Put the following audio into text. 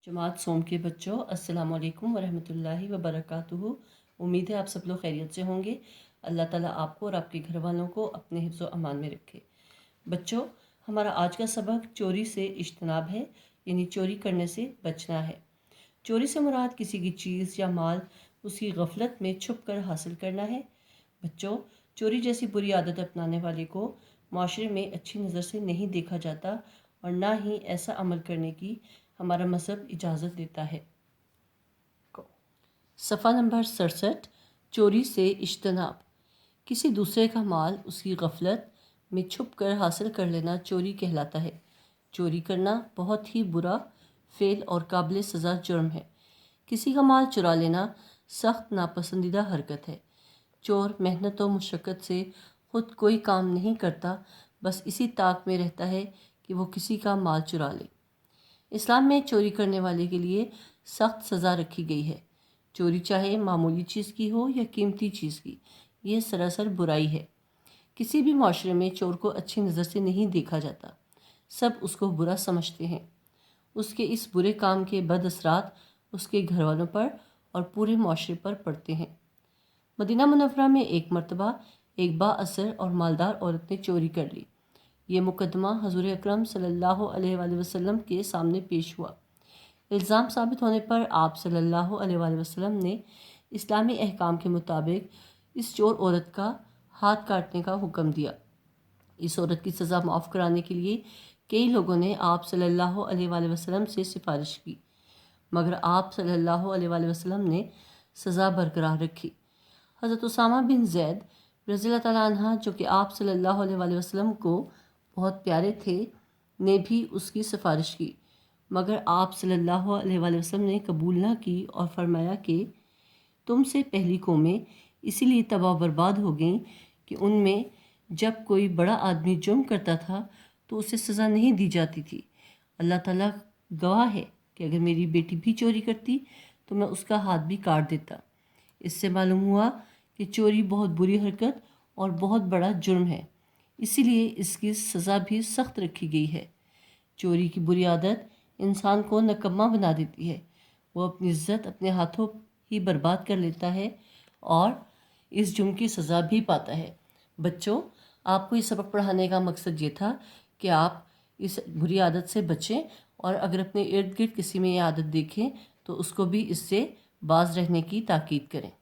जमात सोम के बच्चों, अस्सलाम वालेकुम वरहमतुल्लाहि वबरकातुहू। उम्मीद है आप सब लोग खैरियत से होंगे। अल्लाह ताला आपको और आपके घर वालों को अपने हिफ्ज़ व अमान में रखे। बच्चों, हमारा आज का सबक चोरी से इज्तनाब है, यानी चोरी करने से बचना है। चोरी से मुराद किसी की चीज़ या माल उसकी गफलत में छुप कर हासिल करना है। बच्चों, चोरी जैसी बुरी आदत अपनाने वाले को माशरे में अच्छी नज़र से नहीं देखा जाता और ना ही ऐसा अमल करने की हमारा मज़हब इजाज़त देता है। सफ़ा नंबर 67, चोरी से इज्तनाब। किसी दूसरे का माल उसकी गफलत में छुप कर हासिल कर लेना चोरी कहलाता है। चोरी करना बहुत ही बुरा फ़ेल और काबिल सज़ा जुर्म है। किसी का माल चुरा लेना सख्त नापसंदीदा हरकत है। चोर मेहनत और मुशक्क़त से ख़ुद कोई काम नहीं करता, बस इसी ताक में रहता है कि वो किसी का माल चुरा ले। इस्लाम में चोरी करने वाले के लिए सख्त सज़ा रखी गई है। चोरी चाहे मामूली चीज़ की हो या कीमती चीज़ की, ये सरासर बुराई है। किसी भी माशरे में चोर को अच्छी नज़र से नहीं देखा जाता, सब उसको बुरा समझते हैं। उसके इस बुरे काम के बदअसरात उसके घर वालों पर और पूरे माशरे पर पड़ते हैं। मदीना मुनव्वरा में एक मरतबा एक बाअसर और मालदार औरत ने चोरी कर ली। ये मुकदमा हज़ूर अकरम सल्लल्लाहु अलैहि वसल्लम के सामने पेश हुआ। इल्ज़ाम साबित होने पर आप सल्लल्लाहु अलैहि वसल्लम ने इस्लामी अहकाम के मुताबिक इस चोर औरत का हाथ काटने का हुक्म दिया। इस औरत की सज़ा माफ़ कराने के लिए कई लोगों ने आप सल्लल्लाहु अलैहि वसल्लम से सिफारिश की, मगर आप सल्लल्लाहु अलैहि वसल्लम ने सज़ा बरकरार रखी। हज़रत उसामा बिन ज़ैद रज़ियल्लाहु तआला अन्हा, जो कि आप सल्लल्लाहु अलैहि वसल्लम को बहुत प्यारे थे, ने भी उसकी सिफारिश की, मगर आप सल्लल्लाहु अलैहि वसल्लम ने कबूल ना की और फरमाया कि तुमसे पहली कौमें इसीलिए तबाह बर्बाद हो गईं कि उनमें जब कोई बड़ा आदमी जुर्म करता था तो उसे सज़ा नहीं दी जाती थी। अल्लाह ताला गवाह है कि अगर मेरी बेटी भी चोरी करती तो मैं उसका हाथ भी काट देता। इससे मालूम हुआ कि चोरी बहुत बुरी हरकत और बहुत बड़ा जुर्म है, इसीलिए इसकी सज़ा भी सख्त रखी गई है। चोरी की बुरी आदत इंसान को नकम्मा बना देती है। वो अपनी इज़्ज़त अपने हाथों ही बर्बाद कर लेता है और इस जुर्म की सज़ा भी पाता है। बच्चों, आपको ये सबक पढ़ाने का मकसद ये था कि आप इस बुरी आदत से बचें और अगर अपने इर्द गिर्द किसी में ये आदत देखें तो उसको भी इससे बाज रहने की ताकीद करें।